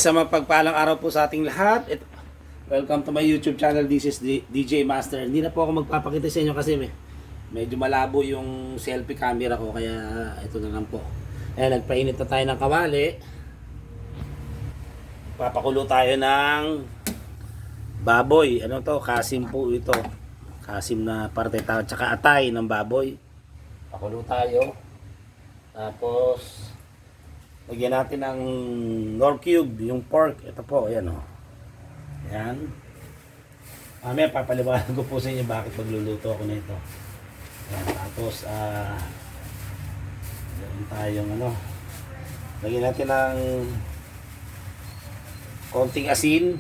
Isang mapagpalang araw po sa ating lahat. Welcome to my YouTube channel. This is DJ Master. Hindi na po ako magpapakita sa inyo kasi medyo malabo yung selfie camera ko, kaya ito na lang po. Nagpainit na tayo ng kawali. Papakulo tayo ng baboy. Ano to? Kasim po ito. Kasim na parte tao, tsaka atay ng baboy. Pakulo tayo. Tapos lagyan natin ng Knorr cube, yung pork. Ito po, ayan o. Ayan. Mamaya papaliwanag ko po sa inyo bakit magluluto ako nito. Ayan. Tapos lagyan tayong lagyan natin ng konting asin.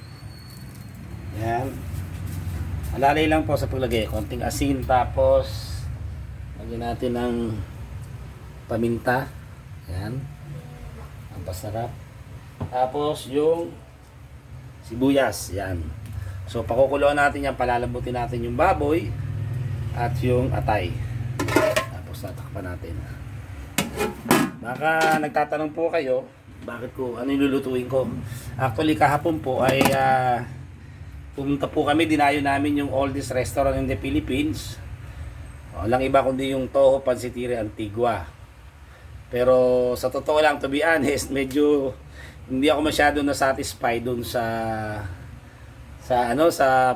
Ayan. Alalay lang po sa paglagay, konting asin. Tapos lagyan natin ng paminta. Ayan. Ang pasarap. Tapos yung sibuyas, yan. So pakukuloan natin yan, palalabutin natin yung baboy at yung atay. Tapos tatakpan natin. Baka nagtatanong po kayo, bakit ko ano ilulutuin ko? Actually kahapon po ay pumunta po kami, dinayo namin yung oldest restaurant in the Philippines. Walang iba kundi yung Toho Pansiteria Antigua. Pero sa totoo lang, to be honest, medyo hindi ako masyado na-satisfied dun sa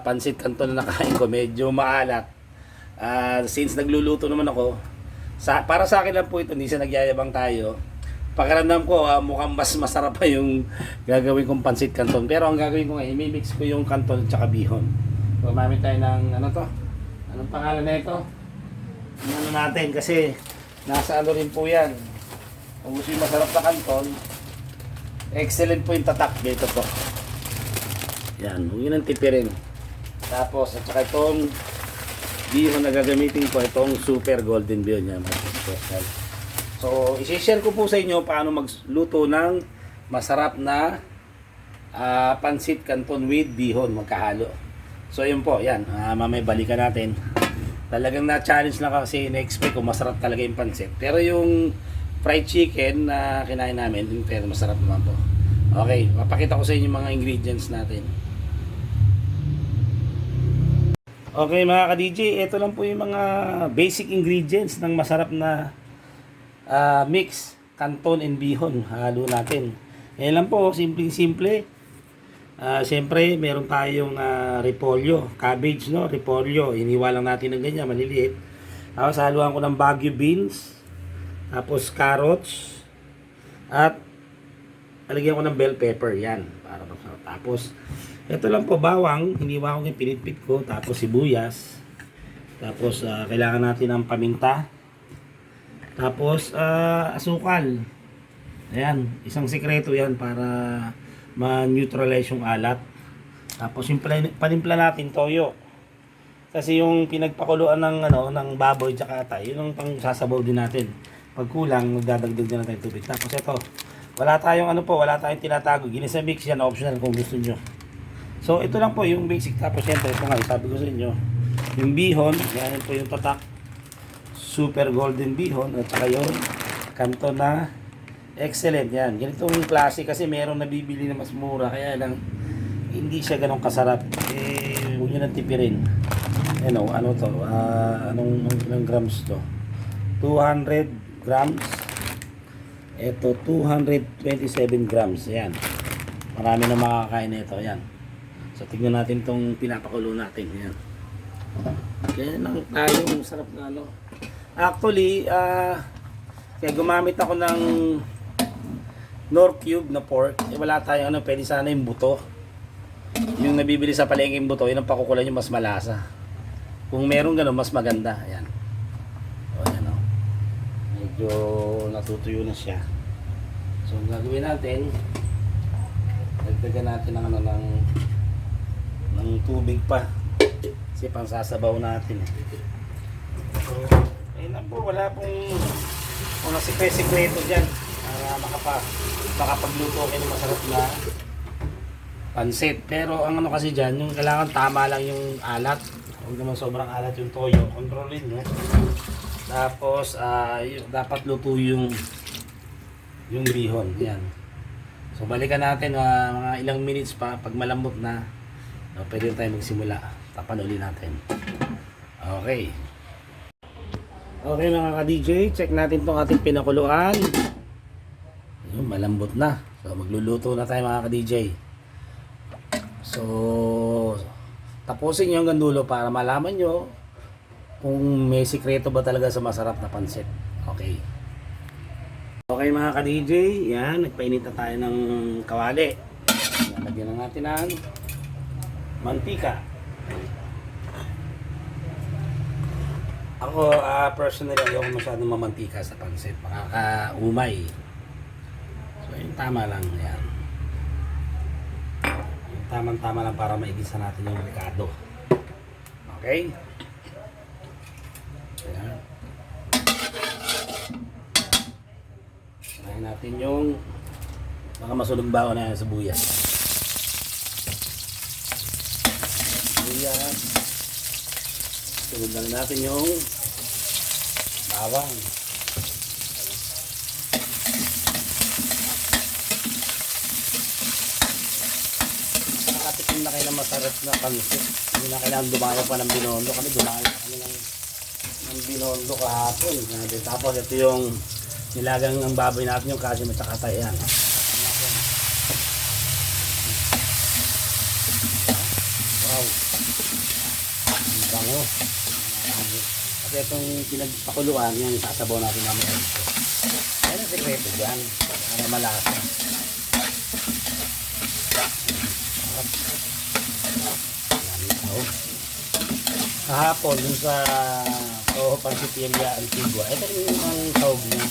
pancit canton na nakain ko. Medyo maalat. Since nagluluto naman ako, para sa akin lang po ito, hindi sa nagyayabang tayo. Pakiramdam ko, mukhang mas masarap pa yung gagawin kong pancit canton. Pero ang gagawin ko ngayon, imimix ko yung canton at saka bihon. Gumamit tayo ng anong pangalan na ito? Ano natin, kasi nasa rin po yan. Kung gusto yung masarap na canton, excellent po yung tatak dito po. Yan, huwag yun ang tipirin. Tapos, at saka itong bihon na gagamitin ko, itong super golden bihon yan. So, isi-share ko po sa inyo paano magluto ng masarap na pancit canton with bihon, magkahalo. So, yun po, yan. Mamay balikan natin. Talagang na-challenge na kasi na-expect ko masarap talaga yung pancit. Pero yung fried chicken na kinain namin, pero masarap naman po. Okay, mapakita ko sa inyo mga ingredients natin. Okay mga ka-DJ, ito lang po yung mga basic ingredients ng masarap na mix canton and bihon. Halo natin. Yan lang po, simple-simple. Siyempre, meron tayong repolyo, cabbage, no? Repolyo, iniwa lang natin ng ganyan, maliliit. Tapos haluan ko ng Baguio beans. Tapos carrots at alagyan ko ng bell pepper, yan para masarap. Tapos ito lang po, bawang, hiniwa ko yung pinitpit ko. Tapos sibuyas. Tapos kailangan natin ng paminta. Tapos asukal. Ayan, isang sikreto yan para ma-neutralize yung alat. Tapos yung panimpla natin toyo. Kasi yung pinagpakuluan ng baboy tsaka atay, yun ang pang sasabaw din natin. Pag kulang, magdadagdag na natin tubig. Tapos ito, wala tayong tinatago. Ginisa mix yan, optional kung gusto nyo. So ito lang po yung basic. Tapos syempre, ito nga, sabi ko sa inyo, yung bihon, yan po yung tatak. Super golden bihon. At saka yung canton na excellent yan. Ganitong klase kasi meron nabibili na mas mura. Kaya lang, hindi siya ganong kasarap. Huwag nyo nang tipirin. Ano to? Anong grams to? 200 grams. Ito 227 grams. Ayan. Marami na makakain nito. Ayan. So tignan natin tong pinapakulo natin. Ayan. Kaya lang tayo sarap na Actually, kaya gumamit ako ng Knorr cube na pork. Wala tayong pwede sana yung buto. Yung nabibili sa palengke yung buto, yun ang pakukulan yung mas malasa. Kung meron gano'n, mas maganda. Ayan. Medyo natutuyo na siya. So ang gagawin natin, dagdagan natin ng tubig pa kasi pang sasabaw natin. So ayun lang po, wala pong mga sikreto dyan para makapagluto kayo ng masarap na pansit. Pero ang kasi dyan, yung kailangan tama lang yung alat. Huwag naman sobrang alat yung toyo, kontrolin nyo. Tapos dapat luto yung bihon. Yan. So balikan natin mga ilang minutes pa. Pag malambot na, pwede na tayo magsimula. Tapan uli natin. Okay. Okay mga ka-DJ, check natin tong ating pinakuluan. Ayun, malambot na. So magluluto na tayo mga ka-DJ. So tapusin nyo hanggang dulo para malaman nyo kung may sikreto ba talaga sa masarap na pansit. Okay. Okay mga ka-DJ, yan, nagpainit na tayo ng kawali. Lalagyan na natin ng mantika. Ako, personally, ayoko masyadong mamantika sa pansit. Makakaumay. So, yung tama lang, yan. Yung tamang-tama lang para maigisa natin yung ricado. Okay? Yan. Try natin yung baka masunog ba na yan sa buyas. Buyas. Sunod lang natin yung bawang. Nakatikim na kayo ng masarap na pansit. Hindi na kailangan dumayo pa ng binondo. Kami dumayo pa kami ng binondo kahapon. Tapos ito yung nilagang ang baboy natin, yung kasi matsakatay yan. Wow. Ang bango. Kasi itong pinagpakuluan, yan sasabaw natin mamaya dito. Yan ang sekreto dyan. Para malasa. Kahapon, dun sa Toho Pansiteria Antigua, ito rin ang tawag niya.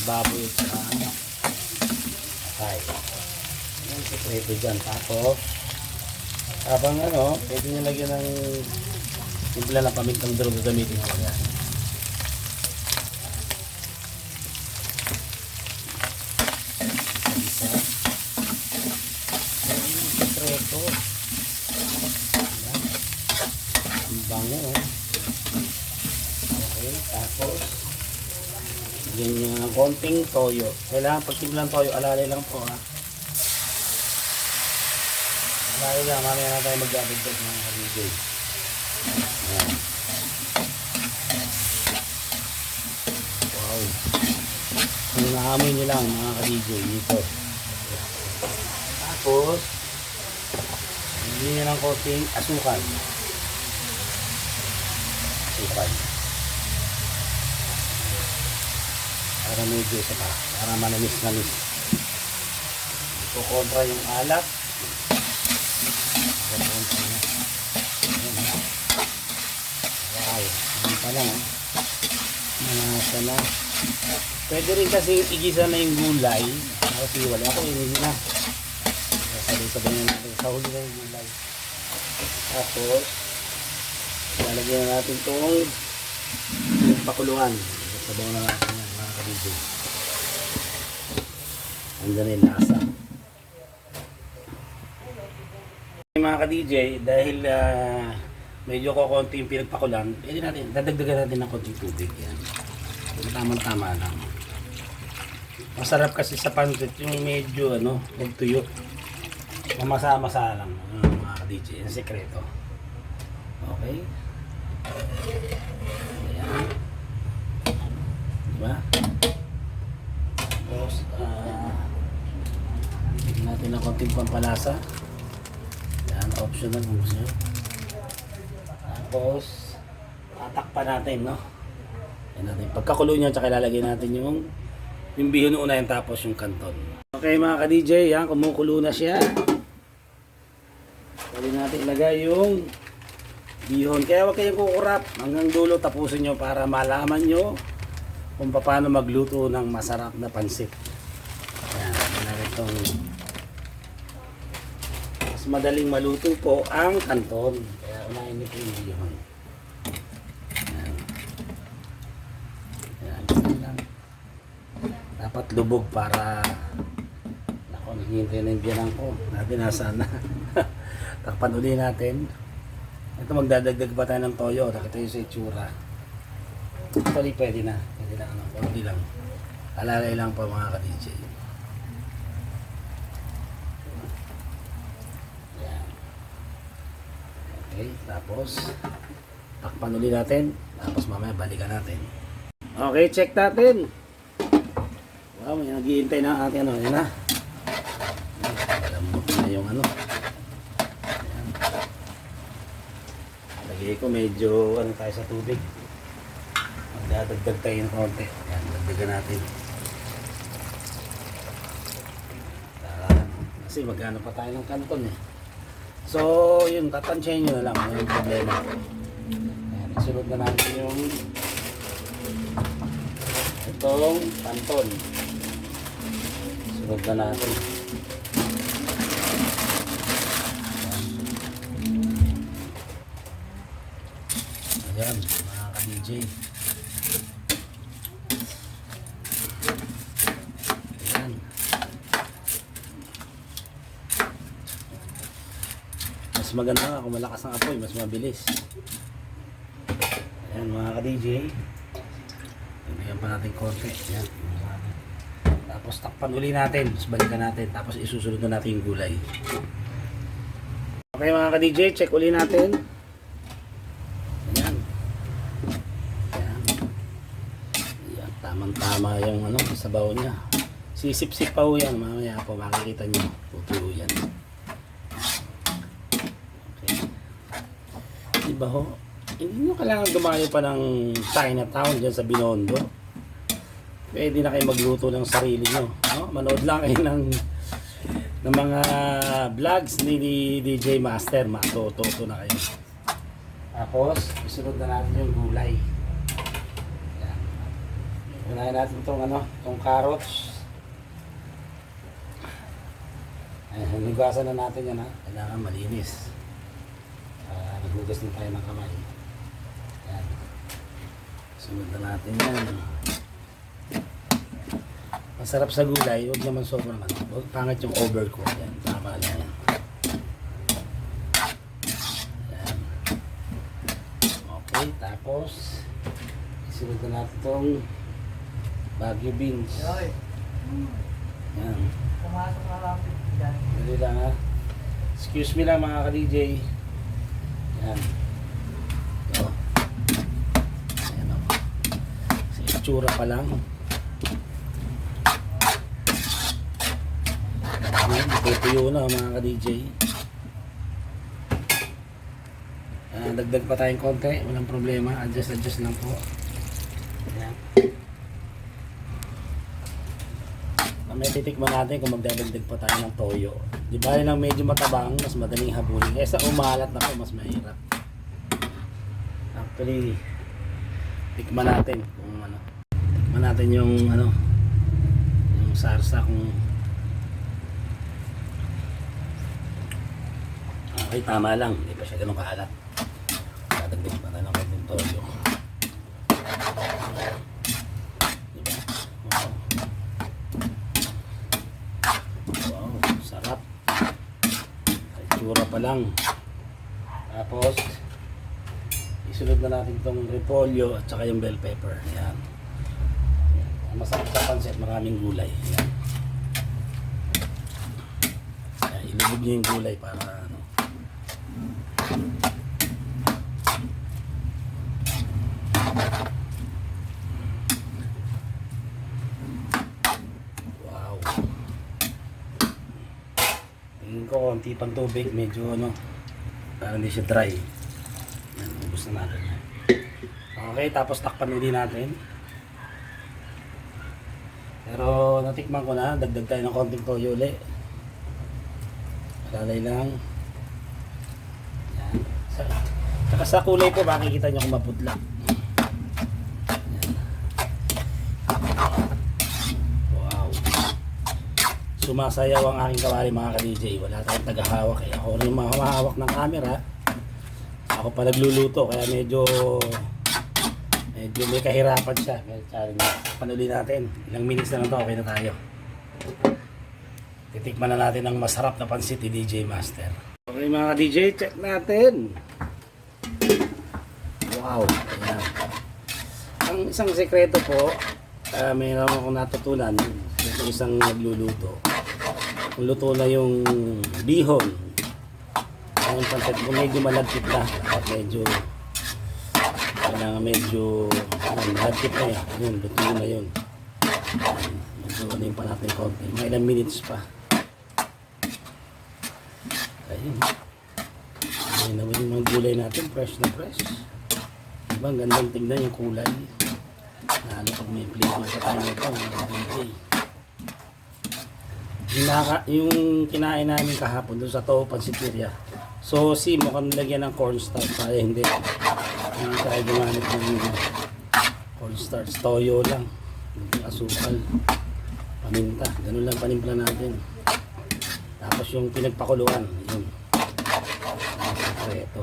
Baboy sa atay. Yan, sekreto dyan. Tapos habang pwede nyo lagyan ng simpla na pamintang durog, gagamitin ko yan. Yan, sekreto. Yan. Ang bango. Okay, tapos yan yung konting toyo. Kailangan pag timplang toyo, alalay lang po ha. Alalay lang, mamaya na tayo magdadagdag ng ka-DJ. Ayan. Wow. Kung naamoy nyo lang mga ka-DJ dito. Tapos hindi nyo ng konting asukal. Asukal. Para medyo isa pa, para manamis-namis. Ito kontra yung alat. Wow, hindi pa lang manasa na. Pwede rin kasi igisa na yung gulay. Kasi wala ako, hindi na. Sabi na natin, sa huli na yung gulay. Tapos lalagyan na natin itong pakuluan. Sabaw na natin yan mga ka-DJ. Andiyan yung lasa. Mga ka-DJ, dahil medyo kukunti yung pinagpakulan, pwede natin, dadagdagan natin ng konting tubig yan. Tama-tama lang. Masarap kasi sa pansit yung medyo nagtuyo. Mamasa-masa lang mga ka-DJ. Yan sekreto. Okay. Ayan. Diba? Tapos bigyan natin ng konting pampalasa. Yan, optional kung gusto nyo. Tapos tatakpan natin, no? Yan natin. Pagkakulo nyo, tsaka ilalagay natin yung bihon una yan, tapos yung kanton. Okay mga ka-DJ, yan, kumukulo na siya. Pwede natin ilagay yung bihon. Kaya huwag kayong kukurap hanggang dulo, tapusin nyo para malaman nyo kung paano magluto ng masarap na pansit. Ayan, itong mas madaling maluto po ang kanton. Kaya unahin nyo po yung bihon. Ayan. Ayan, dapat lubog para naghihintay na yung biyanan ko. Natin nasa na. Takpan uli natin. Ito magdadagdag pa tayo ng toyo. Nakita yung sa itsura. Actually pwede na. Pwede lang. Pwede lang. Alalay lang pa mga ka-DJ. Okay, tapos takpan ulit natin. Tapos mamaya balikan natin. Okay, check natin. Wow, may naghihintay na ating ano. Yan na. Malambot na yung ano. Ayan. Lagay ko medyo ano tayo sa tubig. Magdadagdag tayo ng konti. Ayan, dagdagan natin. Kasi magano pa tayo ng kanton eh. So, yun, tatansyahin nyo na lang. Yung problema. Ayan, isunod na natin yung itong kanton. Sunod na natin. Ayan, mga ka-DJ. Ayan. Mas maganda nga kung malakas ang apoy, mas mabilis. Ayan mga ka-DJ. Lagyan pa natin konti. Ayan. Tapos takpan uli natin. Tapos balikan natin. Tapos isusunod na natin yung gulay. Okay mga ka-DJ, check uli natin. Ayan. Ayan. Ayan. Tamang-tama yung ano, sabaw niya. Sisip-sip pa ho yan. Mamaya po makikita nyo. Tutulo yan. Diba ho? Hindi nyo kailangan dumayo pa ng Chinatown dyan sa Binondo. Pwede na kayo magluto ng sarili nyo. No? Manood lang kayo ng mga vlogs ni DJ Master. Matututo na kayo. Tapos, isunod na natin yung gulay. Yan. Unahin natin itong ano, itong carrots. Ayan, hinugasan na natin yan ha. Kailangan malinis. Naghugas na tayo ng kamay. Yan. Sunod na natin yan. Masarap sa gulay, huwag naman sobrang ano. Huwag pangit yung overcook. Yan, tama lang yan. Yan. Okay, tapos sunod na natin itong Baguio beans. Yan. Dali lang ha. Excuse me lang mga ka-DJ. Yan. So, ayan o. Kasi itsura pa lang. Ayan, tutuyo na mga ka-DJ. Dagdag pa tayong konti. Walang problema. Adjust lang po. Ayan. May titikman natin kung magdadagdag pa tayo ng toyo. Di ba lang medyo matabang, mas madaling habulin. Kesa umalat na po, mas mahirap. Actually, tikman natin kung ano. Tikman natin yung ano, yung sarsa kung okay, tama lang. Hindi pa siya ganun kaalat. Dadagdag pa tayo ng konting toyo. Itsura pa lang. Tapos isunod na natin itong repolyo at saka yung bell pepper. Yan. Masarap sa pancit, maraming gulay. Yan. Yan, ilubog nyo yung gulay para ano. Wow. Tingin ko konti pang tubig, medyo ano, para hindi siya dry. Yan, ubos na natin. Okay, tapos takpan ulit natin. Pero natikman ko na, dagdag tayo ng konting toyo ulit. Lalay lang. Yan. Saka sa kulay po, makikita nyo kung maputla. Sumasayaw ang aking kawali mga ka-DJ. Wala tayong tagahawak eh. Ako rin mahawak ng camera. Ako pa nagluluto kaya medyo may kahirapan siya. Panuli natin. Ilang minutes na lang to, okay na tayo. Titikman na natin ang masarap na pansit ni DJ Master. Okay mga ka-DJ, check natin. Wow. Ayan. Ang isang sekreto po, mayroon akong natutunan sa isang nagluluto. Kung luto na yung bihon, Yung pancit ko medyo malagkit na. At medyo kailangan medyo malagkit na yan. Yun, luto na yun. Medyo ano yung pa natin konti. Mga ilang minutes pa. Ayun. Ayun naman yung mga gulay natin. Fresh na fresh. Diba? Ang gandang tignan yung kulay. Lalo pag may flavor sa tayo ito. Mga DJ. Yung kinain namin kahapon doon sa Toho Pansiteria. So, mukhang nilagyan ng cornstarch. Kaya hindi. Hindi tayo gumamit ng cornstarch. Toyo lang. Asukal. Paminta. Ganun lang panimpla natin. Tapos yung pinagpakuluan. Yun. Ito.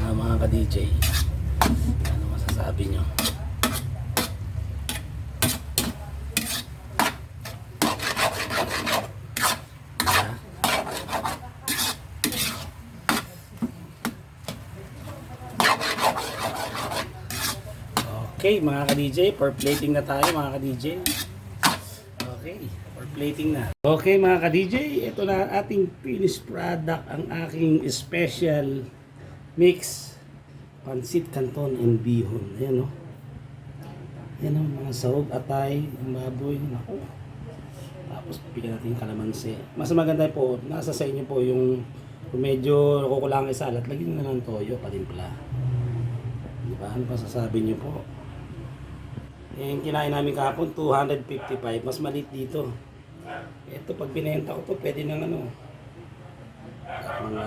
Ano mga ka-DJ? Ano masasabi nyo? Okay mga ka-DJ, for plating na tayo mga ka-DJ. Okay, for plating na. Okay mga ka-DJ, ito na ang ating finished product, ang aking special mix pancit canton and bihon. Ayan o. Ayan o, mga sahog, atay, ng baboy. Naku. Tapos bigyan natin yung kalamansi. Mas maganda po, nasa sa inyo po yung kung medyo nakukulangan sa salat, lagyan nyo na ng toyo, patimpla. Diba? Ano pa sasabi nyo po? Yung kinain namin kahapon, 255. Mas maliit dito. Ito, pag binenta ko to, pwede nang ano. Mga,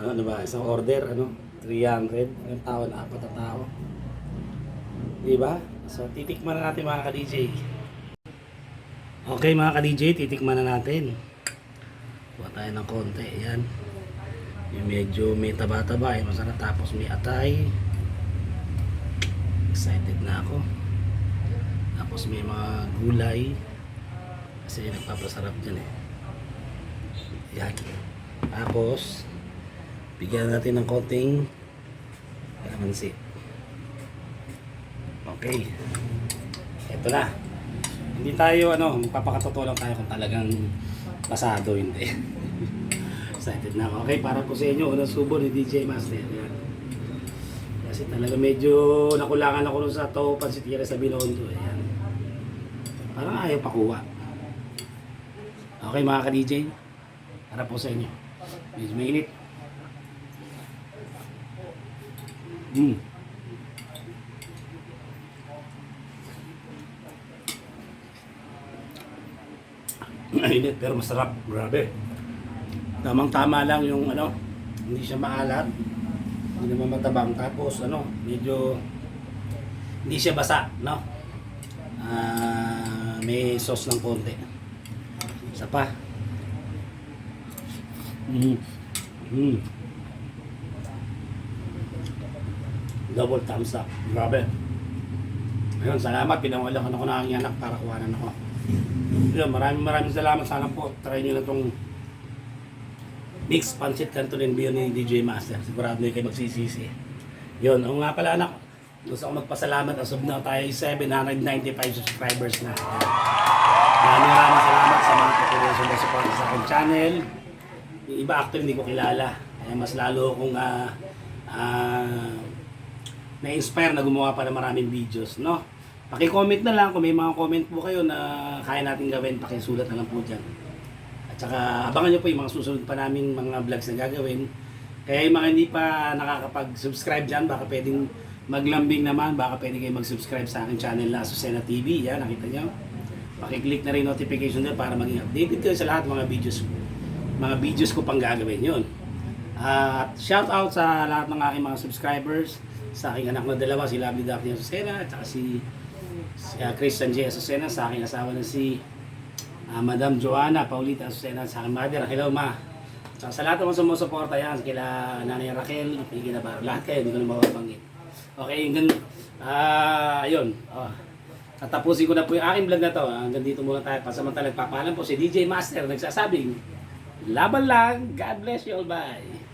ano ba, isang order, 300. Ang tao na, 4 na tao. Diba? So, titikman na natin mga ka-DJ. Okay mga ka-DJ, titikman na natin. Kuha tayo ng konti. Ayan. Yung medyo may taba-taba. Masarap. Tapos may atay. Excited na ako. Tapos may mga gulay kasi nagpapasarap dyan eh. Yan. Tapos bigyan natin ng konting kalamansi. Okay. Ito na. Hindi tayo magpapakatotoo lang tayo kung talagang pasado hindi. Excited na ako. Okay, para po sa inyo unang subo ni DJ Master. Yan. Kasi talaga medyo nakulangan ako sa Toho Pansiteria sa Binondo. Ayan. Parang ayaw pakuha. Okay mga ka-DJ. Para po sa inyo. Medyo mainit. Mainit pero masarap. Grabe. Tamang tama lang yung hindi siya maalat. Hindi naman matabang. Tapos medyo hindi siya basa, no? May sauce ng konti. Isa pa. Double thumbs up. Grabe. Ayun, salamat. Pinawalan ako ng aking anak para kuhanan ako. Ayun, maraming salamat. Sana po try nyo na itong mixed pancit canton and bihon ni DJ Master. Sigurado nyo kayo magsisisi. Yun, nga pala anak. Gusto ko magpasalamat. As of now tayo 795 subscribers na. Maraming salamat sa mga patuloy sumusuporta sa aking channel. Yung iba actually hindi ko kilala. Kaya mas lalo akong na-inspire na gumawa pa ng maraming videos. No? Paki-comment na lang kung may mga comment po kayo na kaya natin gawin. Pakisulat na lang po dyan. At saka abangan nyo po yung mga susunod pa naming mga vlogs na gagawin. Kaya yung mga hindi pa nakakapag-subscribe dyan, baka pwedeng maglambing naman, baka pwede kayo mag-subscribe sa aking channel na Azucena TV. Yan, nakita nyo. Pakiclick na rin notification doon para maging updated kayo sa lahat ng mga videos ko pang gagawin yun. At shout out sa lahat ng aking mga subscribers, sa aking anak na dalawa, si Lovely Daphne Azucena at saka si Christian J. Azucena, sa aking asawa na si Madam Joanna Paulita Azucena, sa aking mother, hello ma. At sa lahat ng mga sumusuporta yan, kila Nanay Raquel, Piggy Navarro, lahat kayo, hindi ko na mapapanggit. Okay, ayun. Tatapusin ko na po yung aking vlog na to. Hanggang dito muna tayo. Pasamantala, nagpapaalam po si DJ Master nagsasabing, laban lang. God bless you all. Bye.